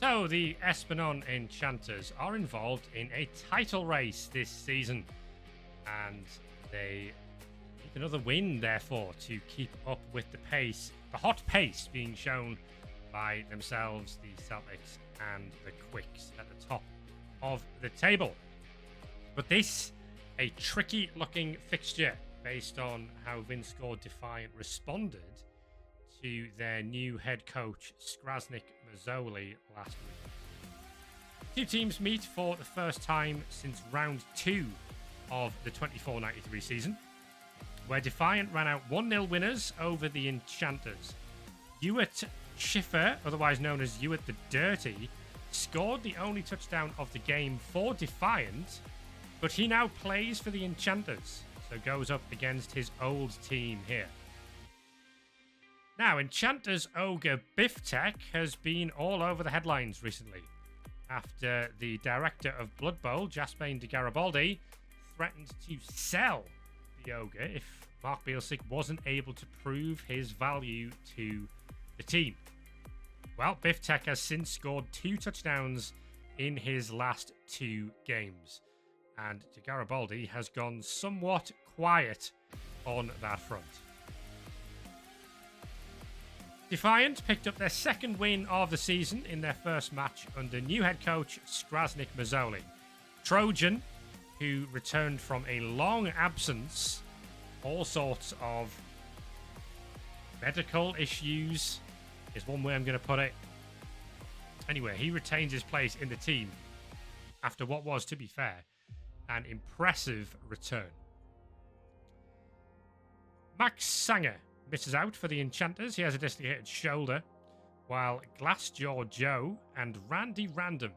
So, the Espernon Enchanters are involved in a title race this season, and they need another win, therefore, to keep up with the pace, the hot pace being shown by themselves, the Celtics, and the Quicks at the top of the table. But this, a tricky-looking fixture based on how Vinnskor Defiant responded to their new head coach, Skraznik Mazzoli, last week. Two teams meet for the first time since round 2 of the 24-93 season, where Defiant ran out 1-0 winners over the Enchanters. Ewart Schiffer, otherwise known as Ewart the Dirty, scored the only touchdown of the game for Defiant, but he now plays for the Enchanters, so goes up against his old team here. Now, Enchanters ogre Biftech has been all over the headlines recently after the director of Blood Bowl, Jaspain de Garibaldi, threatened to sell the ogre if Mark Bielsic wasn't able to prove his value to the team. Well, Biftech has since scored 2 touchdowns in his last 2 games, and de Garibaldi has gone somewhat quiet on that front. Defiant picked up their second win of the season in their first match under new head coach Skraznik Mazzoli. Trojan, who returned from a long absence, all sorts of medical issues is one way I'm going to put it. Anyway, he retains his place in the team after what was, to be fair, an impressive return. Max Sanger misses out for the Enchanters. He has a dislocated shoulder, while Glassjaw Joe and Randy Random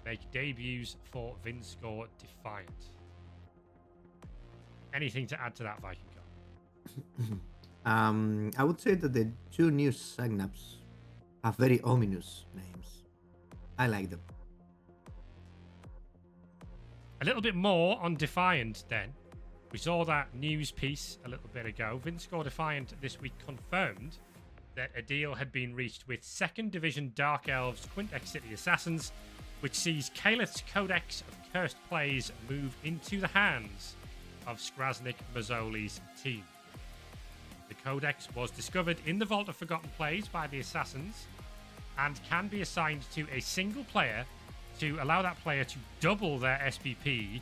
make debuts for Vinnskor Defiant. Anything to add to that, Viking God? I would say that the 2 new signups have very ominous names. I like them. A little bit more on Defiant then. We saw that news piece a little bit ago. Vinnskor Defiant this week confirmed that a deal had been reached with 2nd Division Dark Elves Quintex City Assassins, which sees Kaleth's Codex of Cursed Plays move into the hands of Skraznik Mazzoli's team. The Codex was discovered in the Vault of Forgotten Plays by the Assassins and can be assigned to a single player to allow that player to double their SPP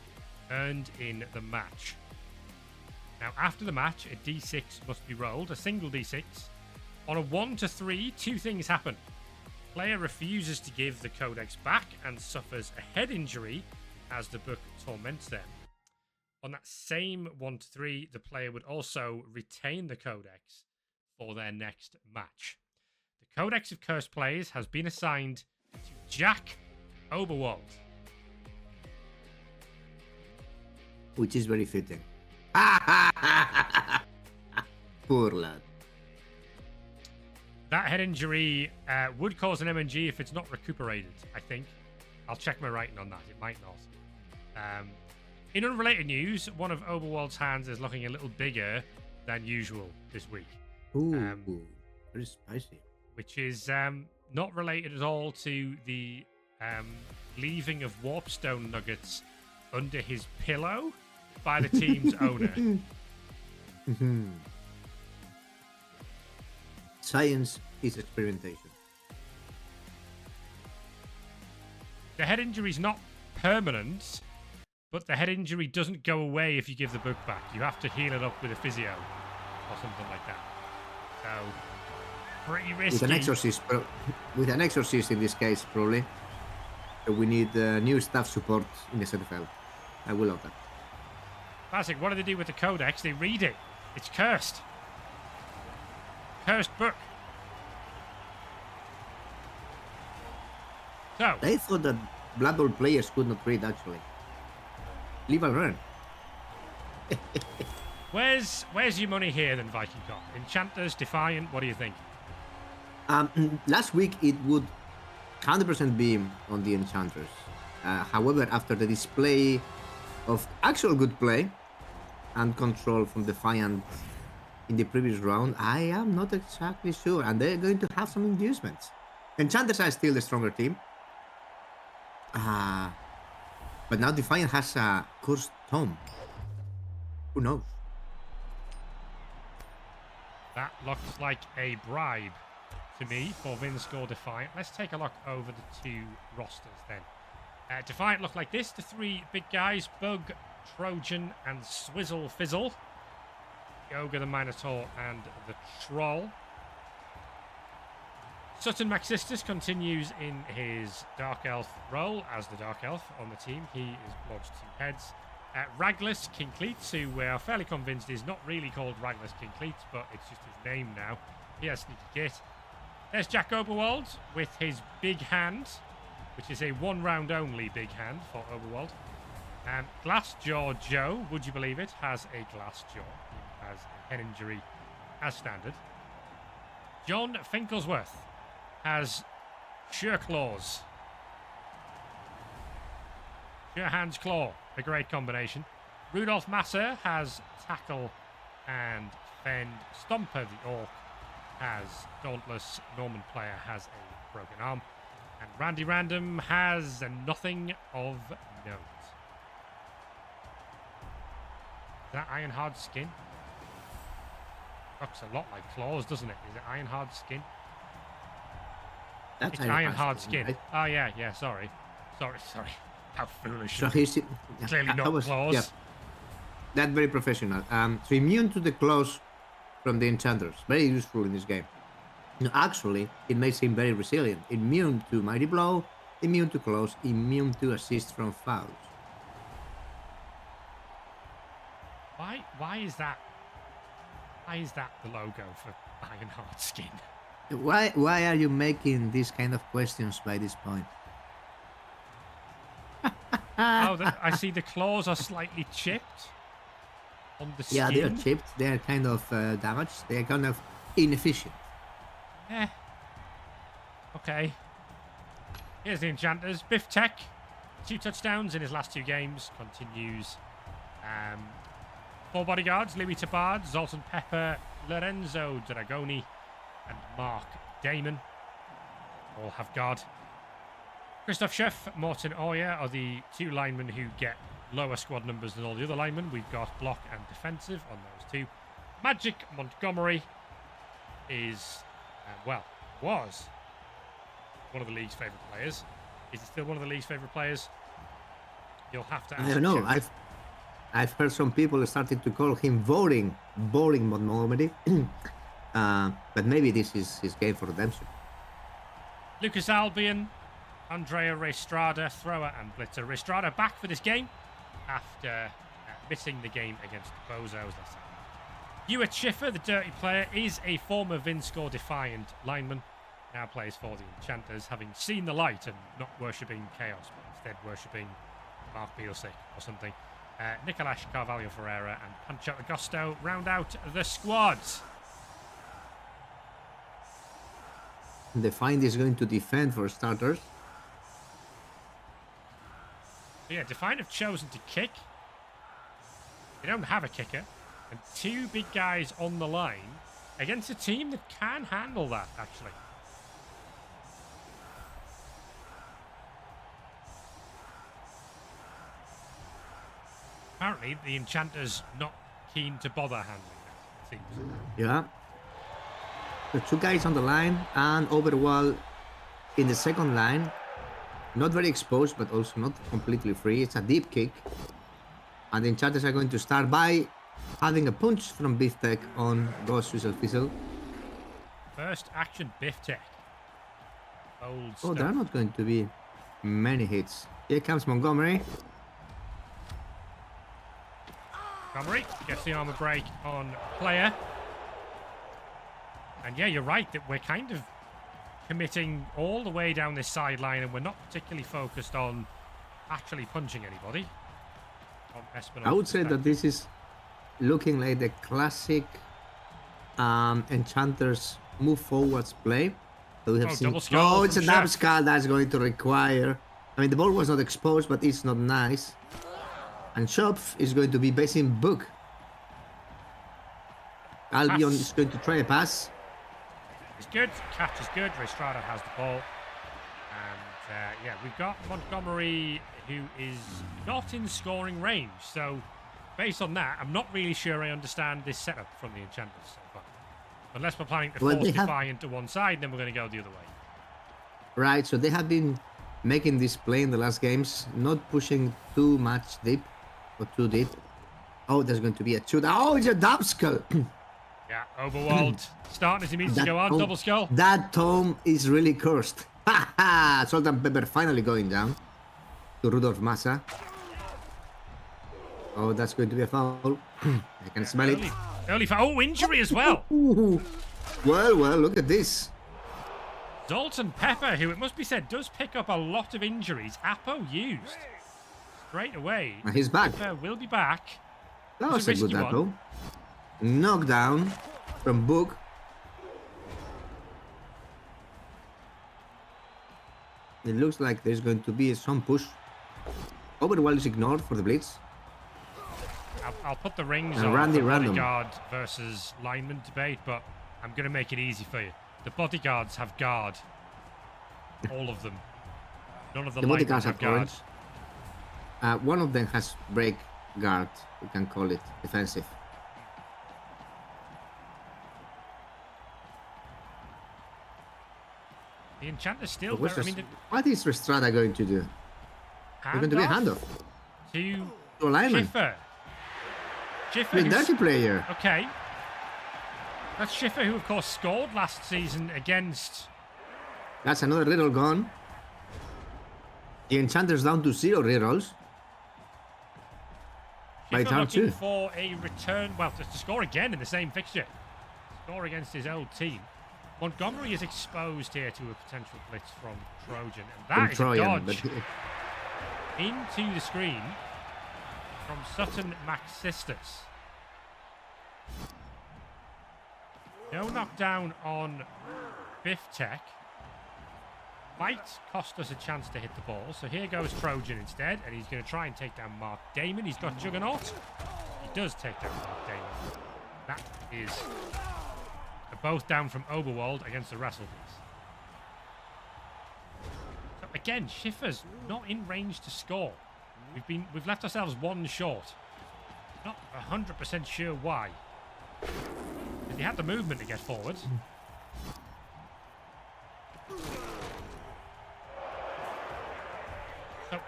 earned in the match. Now, after the match, a d6 must be rolled, a single d6. On a 1 to 3, 2 things happen. Player refuses to give the Codex back and suffers a head injury as the book torments them. On that same 1 to 3, the player would also retain the Codex for their next match. The Codex of Cursed Plays has been assigned to Jack Oberwald. Which is very fitting. Poor lad. That head injury would cause an MNG if it's not recuperated, I think. I'll check my writing on that. It might not. In unrelated news, one of Oberwald's hands is looking a little bigger than usual this week. Ooh, very spicy. Which is not related at all to the leaving of Warpstone nuggets under his pillow by the team's owner. Science is experimentation. The head injury is not permanent, but the head injury doesn't go away if you give the book back. You have to heal it up with a physio or something like that. So, pretty risky. With an exorcist in this case, probably. We need new staff support in the ZFL. I will love that. Classic. What do they do with the Codex? They read it. It's cursed. Cursed book. So I thought that Blood Bowl players could not read, actually. Live and learn. where's your money here then, Viking Cop? Enchanters, Defiant, what do you think? Last week it would 100% be on the Enchanters. However, after the display of actual good play and control from Defiant in the previous round, I am not exactly sure, and they're going to have some inducements. Enchanters are still the stronger team. But now Defiant has a cursed tomb. Who knows? That looks like a bribe to me for Vinnskor Defiant. Let's take a look over the two rosters then. Defiant look like this. The three big guys, Bug, Trojan and Swizzle Fizzle. The Ogre, the Minotaur and the Troll. Sutton Maxistus continues in his Dark Elf role as the Dark Elf on the team. He is lodged 2 heads. Raglas King Cleats, who we are fairly convinced is not really called Raglas King Cleats, but it's just his name now. He has Sneaky Git. There's Jack Oberwald with his big hand, which is a 1-round only big hand for Oberwald. Glassjaw Joe, would you believe it, has a glass jaw. He has a head injury as standard. John Finklesworth has Sure Claws. Sure Hands Claw, a great combination. Rudolph Masser has Tackle and Fend. Stomper the Orc has Dauntless. Norman Player has a broken arm. And Randy Random has a nothing of note. Is that Ironhard Skin? Looks a lot like claws, doesn't it? Is it Ironhard Skin? That's it's Ironhard Skin. Right? Oh, yeah, sorry. Sorry. How foolish. So he's clearly not claws. Yeah, that's very professional. So immune to the claws from the enchanters. Very useful in this game. No, actually, it makes him very resilient. Immune to Mighty Blow, immune to claws, immune to assist from fouls. Why is that? Why is that the logo for Ironhard Skin? Why are you making these kind of questions by this point? I see the claws are slightly chipped on the skin. Yeah, they are chipped. They are kind of damaged. They are kind of inefficient. Okay. Here's the Enchanters. Biff Tech, 2 touchdowns in his last 2 games. Continues. 4 bodyguards, Louis Tabard, Zoltan Pepper, Lorenzo Dragoni, and Mark Damon. All have guard. Christoph Schiff, Morten Oyer are the 2 linemen who get lower squad numbers than all the other linemen. We've got block and defensive on those 2. Magic Montgomery is, was one of the league's favourite players. Is he still one of the league's favourite players? You'll have to ask. I don't know. I've heard some people starting to call him boring Montgomery. But maybe this is his game for redemption. Lucas Albion, Andrea Restrada, thrower and blitzer. Restrada back for this game after missing the game against the Bozos. Hewitt Schiffer, the dirty player, is a former Vinnskor Defiant lineman. Now plays for the Enchanters, having seen the light and not worshipping Chaos, but instead worshipping Mark Bielsick or something. Nicolas Carvalho Ferreira and Pancho Agosto round out the squad. Defiant is going to defend for starters. Yeah, Defiant have chosen to kick. They don't have a kicker. And 2 big guys on the line against a team that can handle that, actually. Apparently, the Enchanters not keen to bother handling that, it seems. Yeah. The 2 guys on the line and Overwall in the second line. Not very exposed, but also not completely free. It's a deep kick. And the Enchanters are going to start by having a punch from Biff Tech on Ghost Swizzle Fizzle. First action, Biff Tech. Old Oh, there are not going to be many hits. Here comes Montgomery. Montgomery gets the armor break on player. And yeah, you're right that we're kind of committing all the way down this sideline and we're not particularly focused on actually punching anybody. I would say that this is looking like the classic Enchanters move forwards play. So we have seen, it's a double skull that's going to require. I mean, the ball was not exposed, but it's not nice. And Schopf is going to be basing Book. Albion is going to try a pass. is good. Catch is good. Restrada has the ball. And yeah, we've got Montgomery, who is not in scoring range. So based on that, I'm not really sure I understand this setup from the Enchanters so far. Unless we're planning to force Defiant to one side, then we're going to go the other way. Right, so they have been making this play in the last games, not pushing too much deep or too deep. Oh, there's going to be a shootout. Oh, it's a double skull. Yeah, Overworld starting as he needs to go on. Double skull. That Tom is really cursed. Ha ha! Salt and Pepper finally going down to Rudolf Massa. Oh, that's going to be a foul. I can smell it. Early foul. Oh, injury as well. Ooh. Well, look at this. Dalton Pepper, who it must be said does pick up a lot of injuries. Apo used straight away. And he's back. Pepper will be back. That was a good Apo. Knockdown from Book. It looks like there's going to be some push. Overwhelm is ignored for the blitz. I'll put the rings on the bodyguard versus lineman debate, but I'm going to make it easy for you. The bodyguards have guard. All of them. None of the linemen have guard. One of them has break guard. We can call it defensive. The Enchanters still... what is Restrada going to do? There's going to be a handoff. To a lineman. Schiffer. The dirty player. Okay. That's Schiffer, who of course scored last season against... That's another reroll gone. The Enchanters down to 0 rerolls. Schiffer looking for a return... Well, to score again in the same fixture. Score against his old team. Montgomery is exposed here to a potential blitz from Trojan. And that is a dodge into the screen from Sutton Maxistus. No knockdown on Biff Tech. Might cost us a chance to hit the ball. So here goes Trojan instead. And he's going to try and take down Mark Damon. He's got Juggernaut. He does take down Mark Damon. That is both down from Oberwald against the Wrestlebees. So again, Schiffer's not in range to score. We've left ourselves one short. Not 100% sure why. Because he had the movement to get forward. So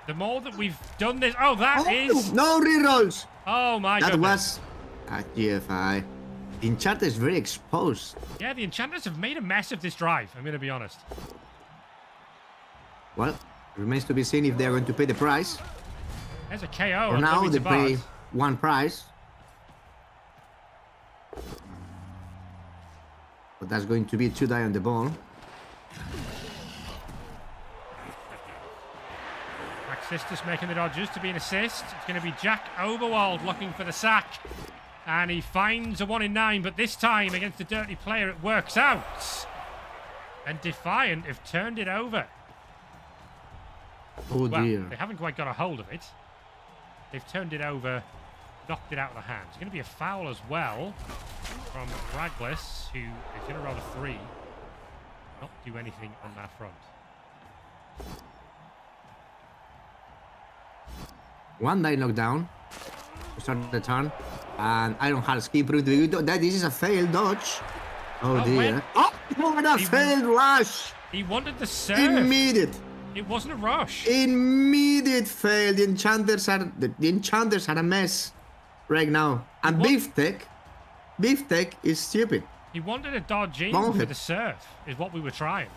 the more that we've done this... Oh, that is... No rerolls! Oh my god. That was a GFI. The Enchanter is very exposed. Yeah, the Enchanters have made a mess of this drive, I'm going to be honest. Well, it remains to be seen if they're going to pay the price. There's a KO. For now, they pay one price. But that's going to be 2 die on the ball. Maxistus making the dodges to be an assist. It's going to be Jack Oberwald looking for the sack. And he finds a 1 in 9, but this time against the dirty player it works out. And Defiant have turned it over. Oh dear. They haven't quite got a hold of it. They've turned it over, knocked it out of the hands. It's going to be a foul as well from Raglis, who is going to roll a 3. Not do anything on that front. One die knockdown. Start the turn. And Ironheart skip route. This is a failed dodge. Oh dear. Oh, a failed rush. He wanted the serve. Immediate. It wasn't a rush. Immediate fail. The Enchanters are a mess right now. And Beef Tech is stupid. He wanted a dodge in for the serve, is what we were trying.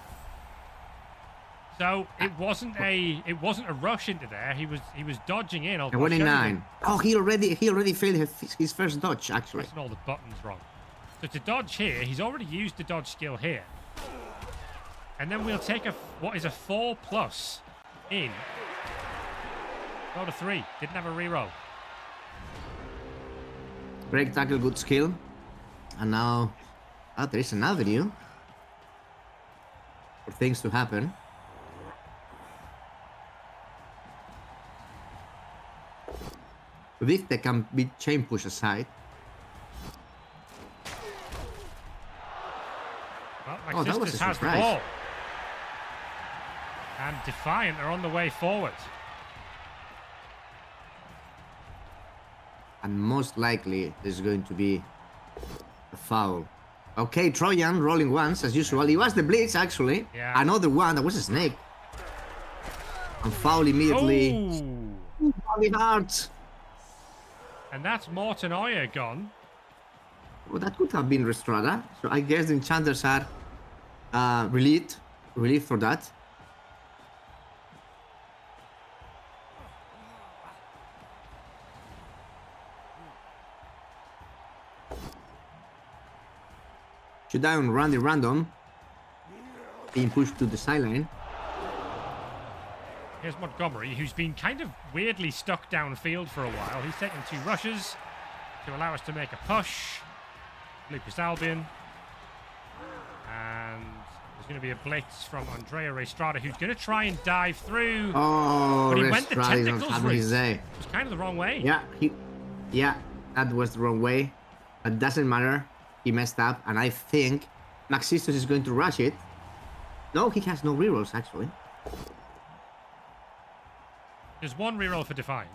So it wasn't a rush into there. He was dodging in. 1 in 9. Oh, he already failed his first dodge actually. Pressing all the buttons wrong. So to dodge here, he's already used the dodge skill here. And then we'll take what is a 4+ in. Rolled a 3. Didn't have a reroll. Break tackle, good skill. And now there is an avenue for things to happen. If they can be chain push aside. Well, Oh, that was Sisters a has the surprise. ball. And Defiant are on the way forward. And most likely there's going to be a foul. Okay, Trojan rolling once as usual. It was the blitz actually. Yeah. Another one. That was a snake. And foul immediately. Oh! Really hard. And that's Morton Oyer gone. Well, that could have been Restrada. So I guess the enchanters are relieved for that. Shoot down Randy Random. Being pushed to the sideline. Here's Montgomery, who's been kind of weirdly stuck downfield for a while. He's taken 2 rushes to allow us to make a push. Lucas Albion. And there's going to be a blitz from Andrea Restrada, who's going to try and dive through. Oh, but he went the Restrada is not tentacles having his route. day. It was kind of the wrong way. Yeah, that was the wrong way. But doesn't matter. He messed up, and I think Maxistos is going to rush it. No, he has no rerolls actually. There's 1 reroll for Defiant.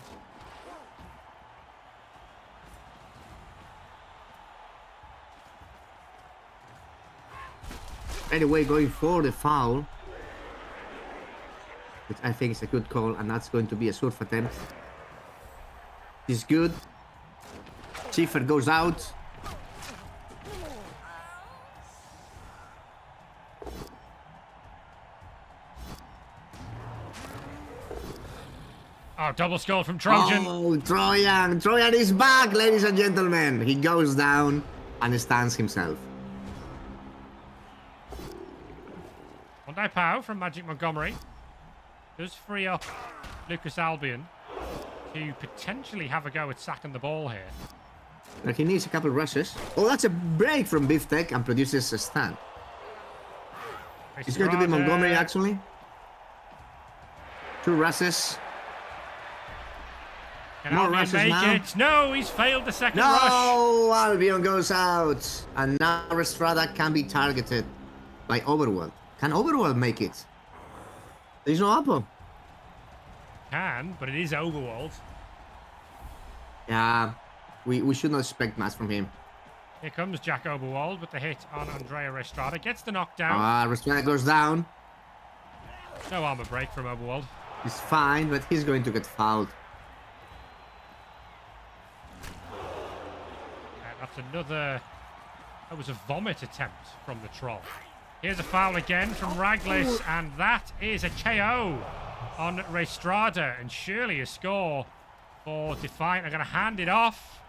Anyway, going for the foul, which I think is a good call, and that's going to be a surf attempt. He's good. Schiffer goes out. Oh, double skull from Trojan. Oh, Trojan! Trojan is back, ladies and gentlemen. He goes down and stands himself. One-die pow from Magic Montgomery. Does free up Lucas Albion to potentially have a go at sacking the ball here. But he needs a couple rushes. Oh, that's a break from Biftech and produces a stand. It's going to be Montgomery, actually. 2 rushes. Can More Albion rushes make now. it? No, he's failed the second rush. No, Albion goes out. And now Restrada can be targeted by Overworld. Can Overworld make it? There's no apple. Can, but it is Overworld. Yeah, we should not expect much from him. Here comes Jack Oberwald with the hit on Andrea Restrada. Gets the knockdown. Restrada goes down. No armor break from Oberwald. He's fine, but he's going to get fouled. That's another... That was a vomit attempt from the Troll. Here's a foul again from Raglis, and that is a KO on Restrada, and surely a score for Defiant. I'm going to hand it off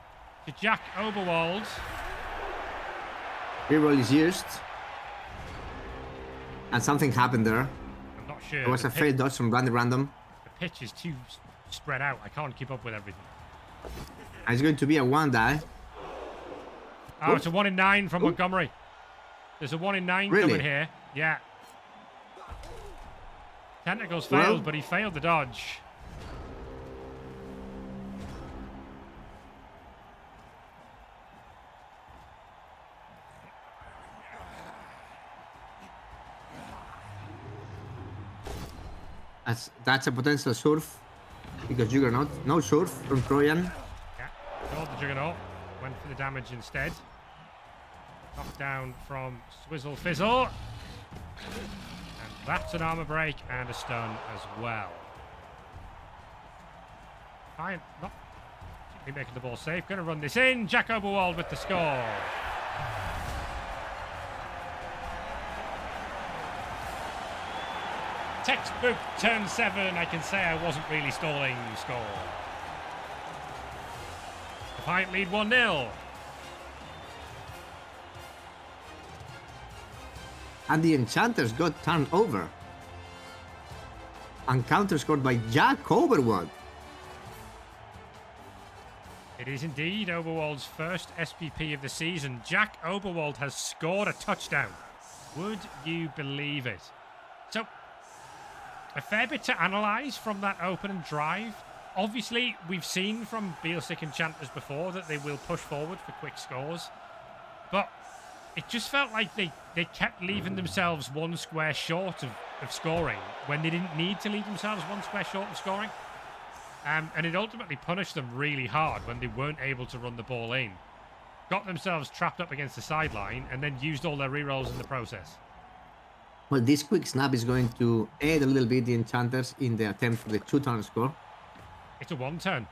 to Jack Oberwald. Reroll is used. And something happened there. I'm not sure. It was a failed dodge from Randy Random. The pitch is too spread out. I can't keep up with everything. And it's going to be a 1-die. Oh, it's a 1 in 9 from Montgomery. There's a 1 in 9 Really? coming here. Yeah. Tentacles failed, but he failed the dodge. That's a potential surf. Because Juggernaut. No surf from Trojan. Yeah, called the Juggernaut. Went for the damage instead. Knockdown from Swizzle Fizzle. And that's an armor break and a stun as well. Fine, not particularly making the ball safe. Going to run this in. Jack Oberwald with the score. Textbook turn 7. I can say I wasn't really stalling score. Defiant lead 1-0. And the Enchanters got turned over. And counter scored by Jack Overworld. It is indeed Oberwald's first SPP of the season. Jack Oberwald has scored a touchdown. Would you believe it? So, a fair bit to analyse from that opening drive. Obviously, we've seen from Vinnskor Enchanters before that they will push forward for quick scores. But it just felt like they kept leaving themselves one square short of scoring when they didn't need to leave themselves one square short of scoring. And it ultimately punished them really hard when they weren't able to run the ball in. Got themselves trapped up against the sideline and then used all their rerolls in the process. Well, this quick snap is going to aid a little bit the Enchanters in the attempt for the 2-turn score. It's a 1-turn.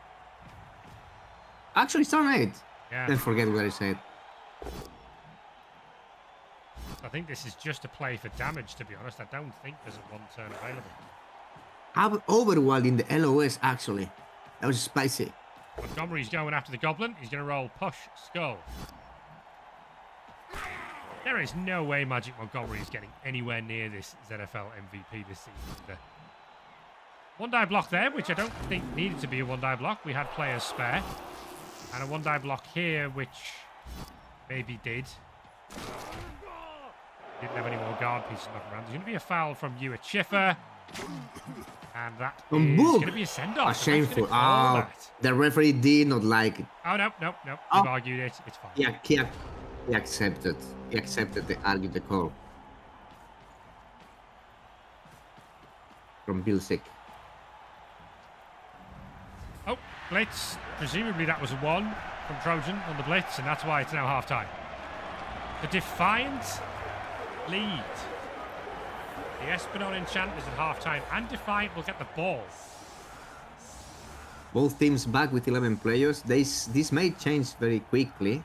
Actually, it's turn 8. Yeah. Then forget what I said. I think this is just a play for damage, to be honest. I don't think there's a 1-turn available. How overwhelmed in the LOS, actually. That was spicy. Montgomery's going after the Goblin. He's going to roll Push Skull. There is no way Magic Montgomery is getting anywhere near this ZFL MVP this season. One-die block there, which I don't think needed to be a one-die block. We had players spare. And a one-die block here, which maybe did. Didn't have any more guard pieces knocking around. There's going to be a foul from Ewa Chiffer. And that is going to be a send-off. Shameful. Oh, the referee did not like it. Oh, no. You've argued it. It's fine. Yeah, he accepted. He accepted the call. From Vinnskor. Oh, blitz. Presumably that was a 1 from Trojan on the blitz, and that's why it's now half-time. The Defiant lead. The Espernon Enchanters at half-time, and Defiant will get the ball. Both teams back with 11 players. This may change very quickly,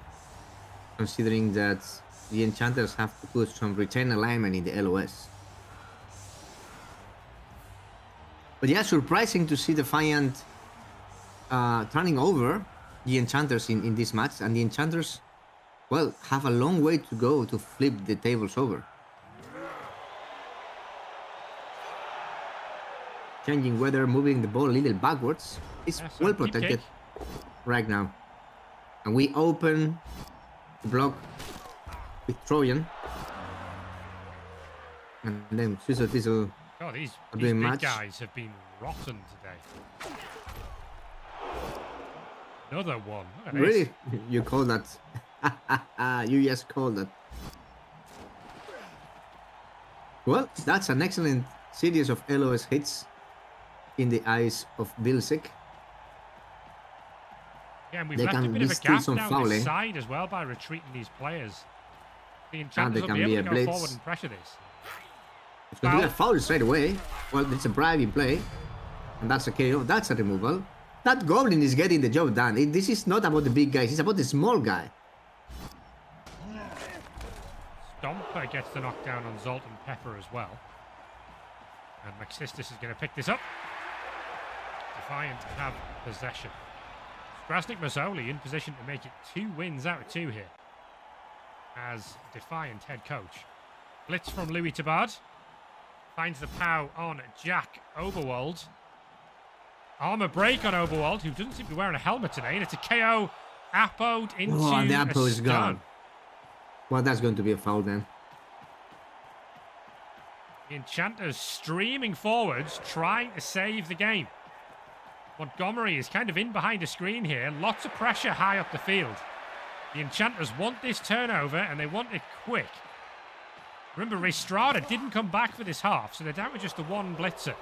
considering that the Enchanters have to put some return alignment in the LOS. But yeah, surprising to see Defiant turning over the Enchanters in this match. And the Enchanters, well, have a long way to go to flip the tables over. Changing weather, moving the ball a little backwards. It's well protected right now. And we open the block with Trojan. And then Sizzle Fizzle. Oh, these big guys have been rotten today. Another one. Really? You call that? You just called that. Well, that's an excellent series of LOS hits in the eyes of Vinnskor. Yeah, and we've left a bit of a gap down this side as well by retreating these players. The Enchanters will be able to go forward and pressure this. It's going to be a foul straight away. Well, it's a bribing play. And that's a KO. That's a removal. That Goblin is getting the job done. This is not about the big guys. It's about the small guy. Stomper gets the knockdown on Zolt and Pepper as well. And Maxistis is going to pick this up. Defiant have possession. Krasnik Mazzoli in position to make it 2 wins out of 2 here. As Defiant head coach. Blitz from Louis Tabard. Finds the POW on Jack Oberwald. Armor break on Oberwald, who doesn't seem to be wearing a helmet today. And it's a KO. Apoed into the Apo is stun. gone. Well, that's going to be a foul then. The Enchanters streaming forwards, trying to save the game. Montgomery is kind of in behind a screen here. Lots of pressure high up the field. The Enchanters want this turnover, and they want it quick. Remember, Restrada didn't come back for this half, so they're down to just the 1 blitzer.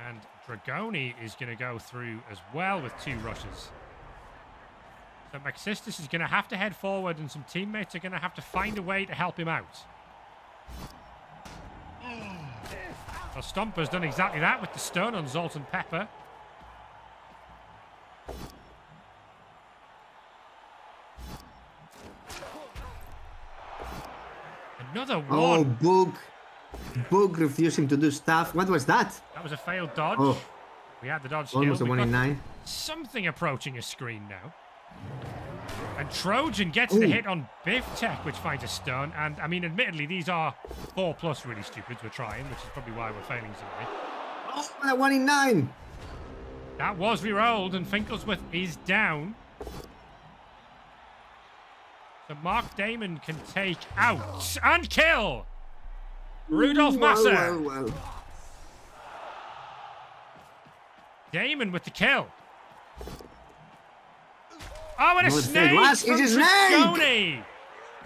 And Dragoni is going to go through as well with 2 rushes. So Maxistis is going to have to head forward, and some teammates are going to have to find a way to help him out. Well, Stomper's done exactly that with the stun on Zolt and Pepper. Another one. Oh, Book refusing to do stuff. What was that? That was a failed dodge. Oh. We had the dodge Almost skill. a 1 in 9. Something approaching a screen now. And Trojan gets the hit on Biff Tech, which finds a stun. And, I mean, admittedly, these are 4+ really stupids we're trying, which is probably why we're failing today. Oh, a 1 in 9. That was re-rolled, and Finklesworth is down. So Mark Damon can take out and kill Rudolph Massa. Well. Damon with the kill. Oh, and a No, the snake fake was- from it's a snake! Dragoni!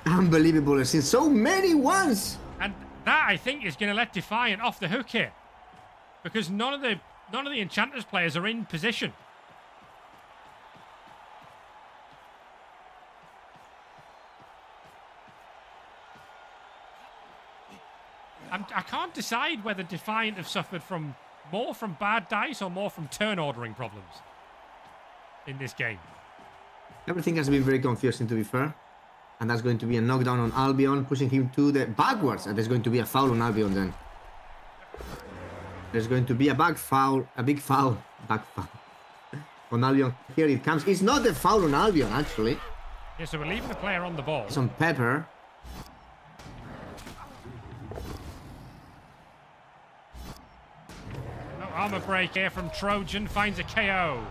Unbelievable. I've seen so many ones. And that, I think, is going to let Defiant off the hook here. Because none of the Enchanters players are in position. I can't decide whether Defiant have suffered more from bad dice or more from turn ordering problems in this game. Everything has been very confusing, to be fair. And that's going to be a knockdown on Albion, pushing him to the backwards. And there's going to be a foul on Albion then. There's going to be a big foul on Albion. Here it comes. It's not the foul on Albion, actually. Yeah, so we're leaving the player on the ball. It's on Pepper. No armor break here from Trojan. Finds a KO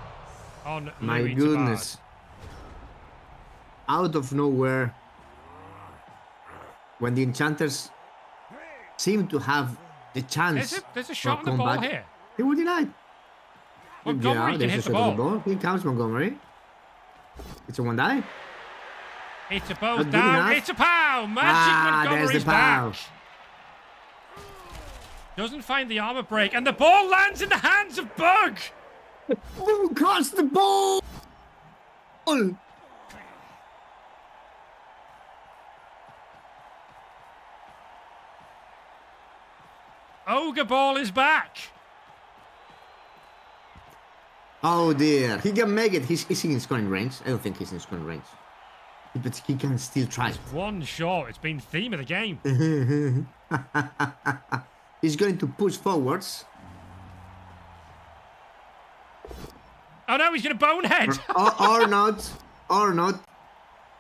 on My Louis goodness. Out of nowhere, when the Enchanters seem to have the chance. There's a shot on the ball here. They were denied. Montgomery can hit the ball. Here comes Montgomery. It's a one die. It's a both down. It's a pow. Magic Montgomery's back. Doesn't find the armor break, and the ball lands in the hands of Bug. Who caught the ball? Ogre Ball is back. Oh dear. He can make it. He's in scoring range. I don't think he's in scoring range. But he can still try. One shot. It's been theme of the game. He's going to push forwards. Oh no, he's going to bonehead. or not. Or not.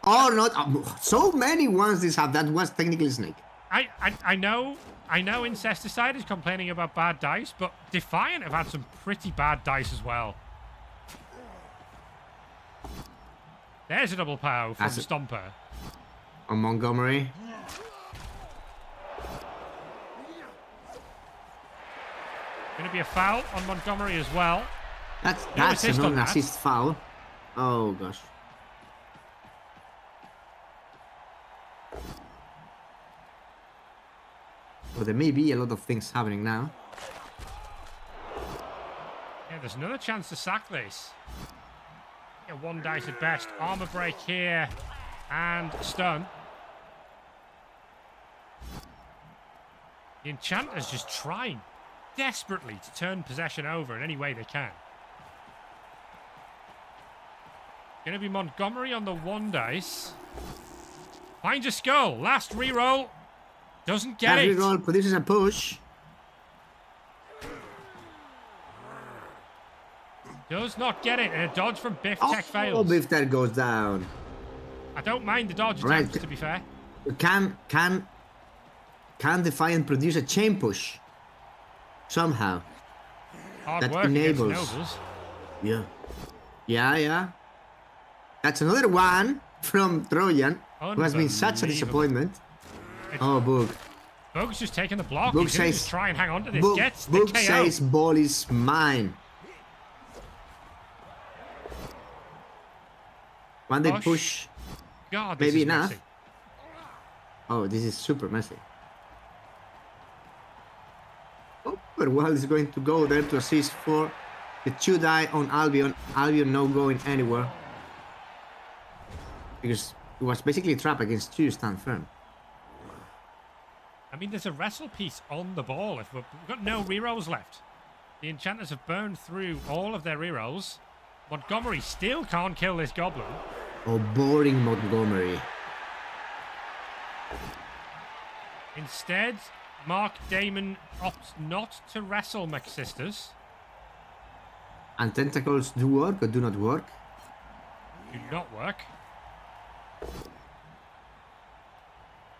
Or not. So many ones this have. That was technically snake. I know Incesticide is complaining about bad dice, but Defiant have had some pretty bad dice as well. There's a double pow from Stomper. On Montgomery. Going to be a foul on Montgomery as well. That's assist an on that. assist foul. Oh gosh. Well, there may be a lot of things happening now. Yeah, there's another chance to sack this. Yeah, one dice at best. Armor break here. And stun. The Enchanters just trying desperately to turn possession over in any way they can. Going to be Montgomery on the one dice. Finds a skull. Last reroll. Doesn't get it. Reroll produces a push. Does not get it. And a dodge from Biff Tech fails. Oh, Biff Tech goes down. I don't mind the dodge attempts, to be fair. Can Defiant produce a chain push? Somehow. Hard that work enables. against Nobles. Yeah. That's another one from Trojan, who has been such a disappointment. Oh, Book. Bug's just taking the block. Book He's going to says, just try and hang on to this. Book, Gets the Book KO. says ball is mine. When they push, God, this maybe is enough. messy. Oh, this is super messy. Oh, but Wild is going to go there to assist for the 2 die on Albion. Albion no going anywhere. Because it was basically a trap against 2 stand firm. I mean, there's a wrestle piece on the ball. If we've got no rerolls left. The Enchanters have burned through all of their rerolls. Montgomery still can't kill this goblin. Oh, boring Montgomery. Instead, Mark Damon opts not to wrestle McSisters. And tentacles do work or do not work? Do not work.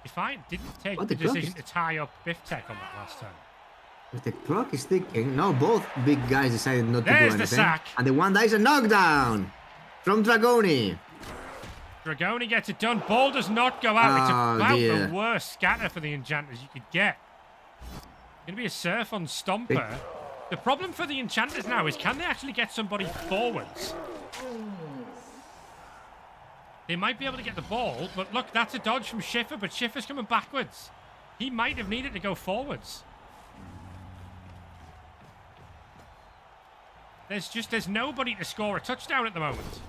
Defiant didn't take the decision to tie up Biff Tech on that last time. But the clock is ticking. No, both big guys decided not to do anything. There's the sack. And the one dies a knockdown from Dragoni. Dragoni gets it done. Ball does not go out. It's about the worst scatter for the Enchanters you could get. Going to be a surf on Stomper. The problem for the Enchanters now is, can they actually get somebody forwards? They might be able to get the ball, but look, that's a dodge from Schiffer, but Schiffer's coming backwards. He might have needed to go forwards. There's nobody to score a touchdown at the moment.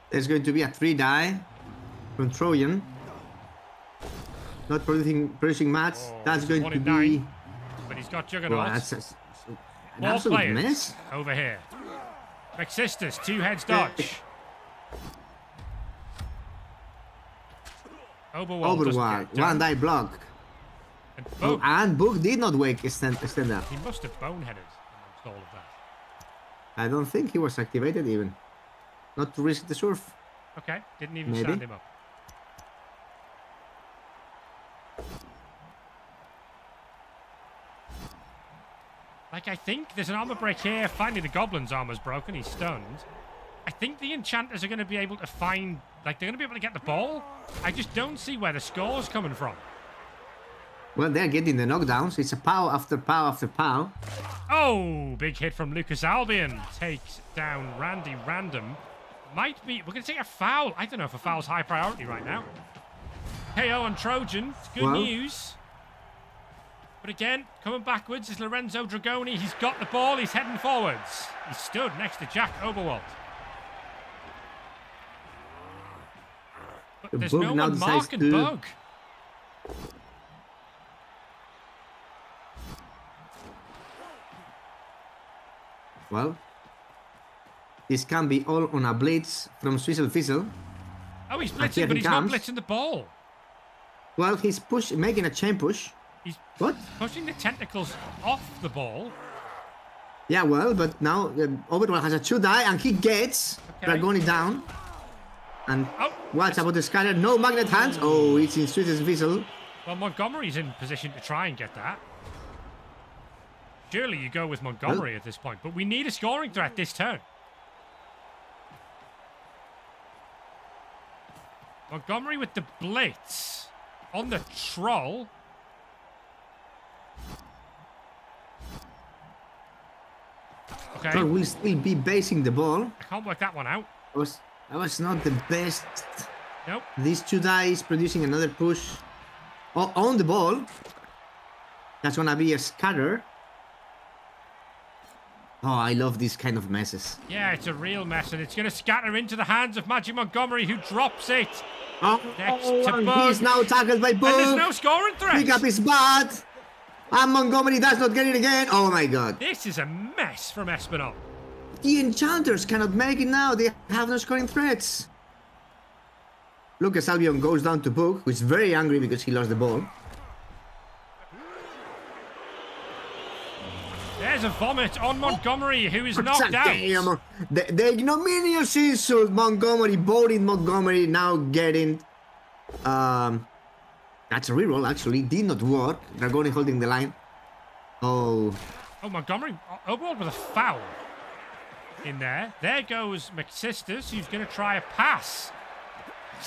There's going to be a 3-die from Trojan. Not producing much. That's going to be... 9, but he's got Juggernaut. Well, that's an Ball absolute players mess. over here. McSisters, 2 heads dodge. Overwatch, 1-die block. And Oh, Book, and Book did not stand up. he must have boneheaded amongst all of that. I don't think he was activated even. Not to risk the surf. Okay, didn't even Maybe. stand him up. Like, I think there's an armor break here. Finally, the Goblin's armor's broken. He's stunned. I think the Enchanters are going to be able to find... Like, they're going to be able to get the ball. I just don't see where the score's coming from. Well, they're getting the knockdowns. It's a pow after pow after pow. Oh, big hit from Lucas Albion. Takes down Randy Random. Might be... We're going to take a foul. I don't know if a foul's high priority right now. KO on Trojan. It's good news. But again, coming backwards is Lorenzo Dragoni. He's got the ball. He's heading forwards. He stood next to Jack Oberwald. But there's no one marking Bug. Well, this can be all on a blitz from Swizzle Fizzle. Oh, he's blitzing, but he's not blitzing the ball. Well, he's making a chain push. He's What? pushing the tentacles off the ball. Yeah, well, but now Overwatch has a 2-die and he gets Dragoni down. And watch about the scanner. No magnet hands. Oh, it's in Swizzle Fizzle. Well, Montgomery's in position to try and get that. Surely you go with Montgomery at this point, but we need a scoring threat this turn. Montgomery with the blitz on the troll. Okay. Troll will still be basing the ball. I can't work that one out. That was not the best. Nope. These 2 dice producing another push on the ball. That's gonna be a scatter. Oh, I love these kind of messes. Yeah, it's a real mess, and it's going to scatter into the hands of Magic Montgomery, who drops it. Oh, Next to Bug. he's now tackled by Bug. And there's no scoring threat. Pick up his butt. And Montgomery does not get it again. Oh my god. This is a mess from Espernon. The Enchanters cannot make it now. They have no scoring threats. Lucas Albion goes down to Book, who is very angry because he lost the ball. There's a vomit on Montgomery, who is knocked out. Damn. The ignominious insult. Montgomery, voting Montgomery, now getting... that's a reroll, actually. Did not work. Dragoni holding the line. Oh. Oh, Montgomery, Oberwald with a foul in there. There goes McSisters, who's going to try a pass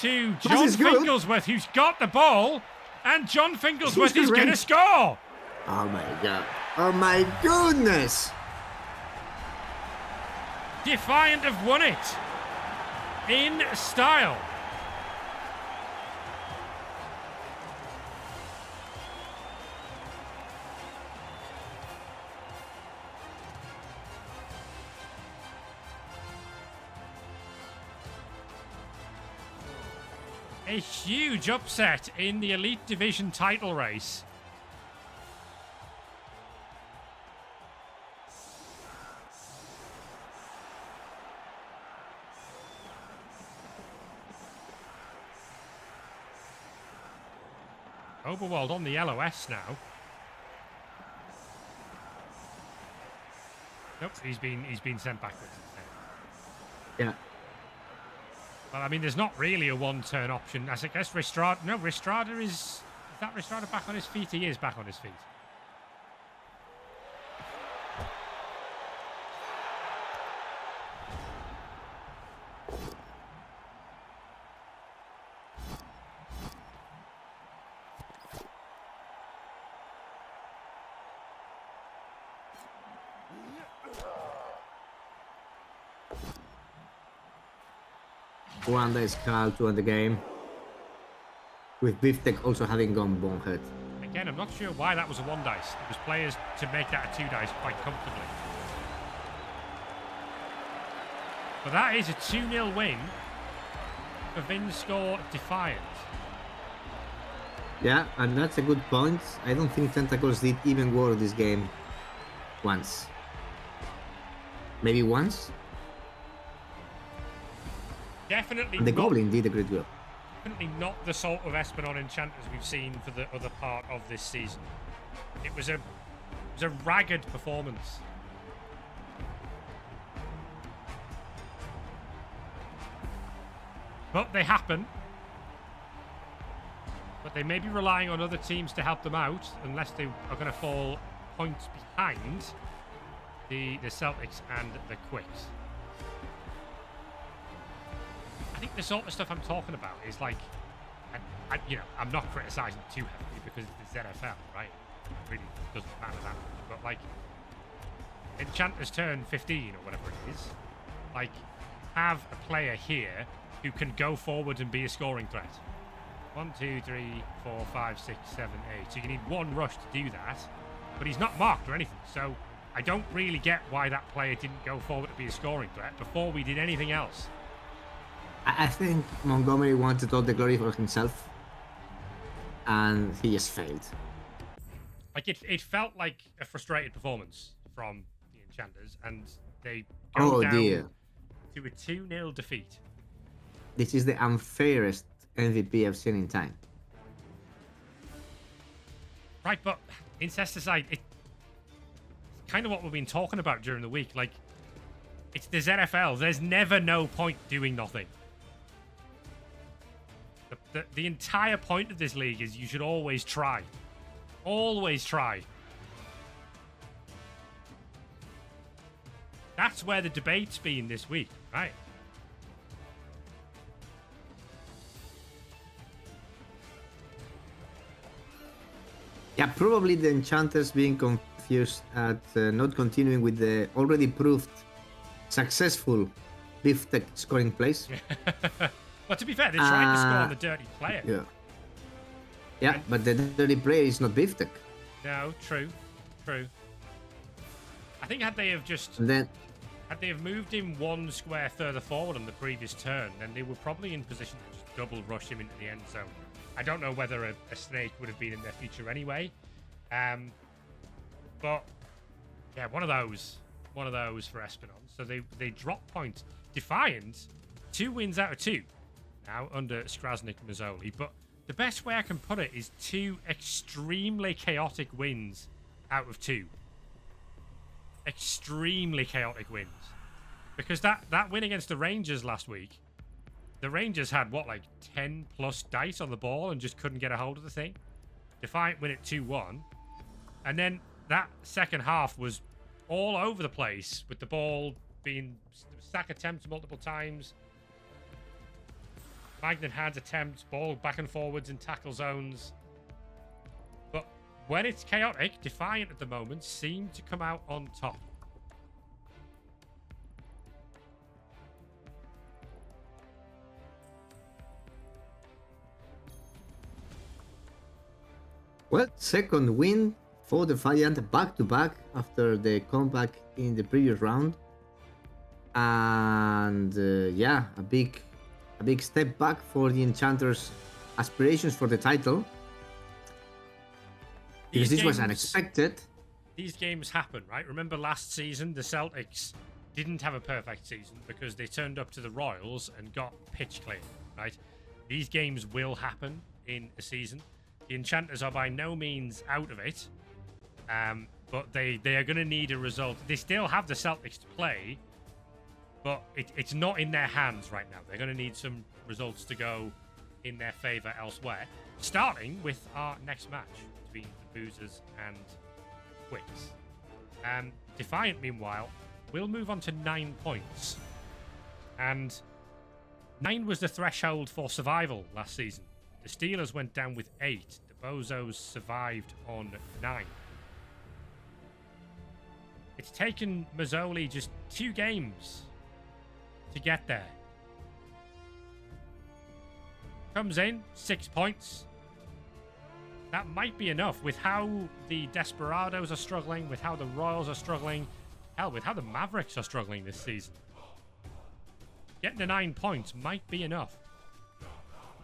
to John Finglesworth, who's got the ball. And John Finglesworth is going to score. Oh my god. Oh my goodness. Defiant have won it in style. A huge upset in the Elite Division title race. Oberwald on the LOS now. Nope, he's been sent backwards. Yeah. Well, I mean, there's not really a one-turn option. I guess Ristrada... No, Ristrada is... Is that Ristrada back on his feet? He is back on his feet. Rwanda is called to end the game. With Biftek also having gone bonehead. Again, I'm not sure why that was a 1 dice. It was players to make that a 2 dice quite comfortably. But that is a 2-0 win for Vinnskor Defiant. Yeah, and that's a good point. I don't think Tentacles did even work this game once. Maybe once? Definitely And the not, Goblin did a great job. definitely not the sort of Espernon Enchanters we've seen for the other part of this season. It was a ragged performance. But they happen. But they may be relying on other teams to help them out, unless they are going to fall points behind the Celtics and the Quicks. I think the sort of stuff I'm talking about is like, I'm not criticising too heavily because it's the ZFL, right? It really doesn't matter that much. But like, Enchanters turn 15 or whatever it is, like, have a player here who can go forward and be a scoring threat. 1, 2, 3, 4, 5, 6, 7, 8. So you need one rush to do that, but he's not marked or anything. So I don't really get why that player didn't go forward to be a scoring threat before we did anything else. I think Montgomery wanted all the glory for himself, and he just failed. Like, it felt like a frustrated performance from the Enchanters, and they go down to a 2-0 defeat. This is the unfairest MVP I've seen in time. Right, but incesticide, it's kind of what we've been talking about during the week. Like, it's the ZFL. There's never no point doing nothing. The entire point of this league is you should always try. Always try. That's where the debate's been this week, right? Yeah, probably the Enchanters being confused at not continuing with the already proved successful Biftek scoring plays. But to be fair, they're trying to score on the dirty player. Yeah. Yeah, but the dirty player is not Biftek. No, true. I think had they have moved him 1 square further forward on the previous turn, then they were probably in position to just double rush him into the end zone. I don't know whether a snake would have been in their feature anyway. But yeah, one of those for Espernon. So they drop points. Defiant, 2 wins out of 2 now under Skrasnik Mazzoli. But the best way I can put it is 2 extremely chaotic wins out of 2. Extremely chaotic wins. Because that win against the Rangers last week, the Rangers had, 10 plus dice on the ball and just couldn't get a hold of the thing. Defiant win it 2-1. And then that second half was all over the place with the ball being sack attempts multiple times. Magnet hands attempts, ball back and forwards in tackle zones. But when it's chaotic, Defiant at the moment seem to come out on top. Well, second win for Defiant back-to-back after the comeback in the previous round. And a big step back for the Enchanters' aspirations for the title. Because this was unexpected. These games happen, right? Remember last season, the Celtics didn't have a perfect season because they turned up to the Royals and got pitch clear, right? These games will happen in a season. The Enchanters are by no means out of it, but they are going to need a result. They still have the Celtics to play, but it's not in their hands right now. They're going to need some results to go in their favour elsewhere, starting with our next match between the Boozers and Quicks. Defiant, meanwhile, will move on to 9 points. And 9 was the threshold for survival last season. The Steelers went down with 8. The Bozos survived on 9. It's taken Mazzoli just 2 games to get there. Comes in, 6 points. That might be enough with how the Desperados are struggling, with how the Royals are struggling, hell, with how the Mavericks are struggling this season. Getting to 9 points might be enough.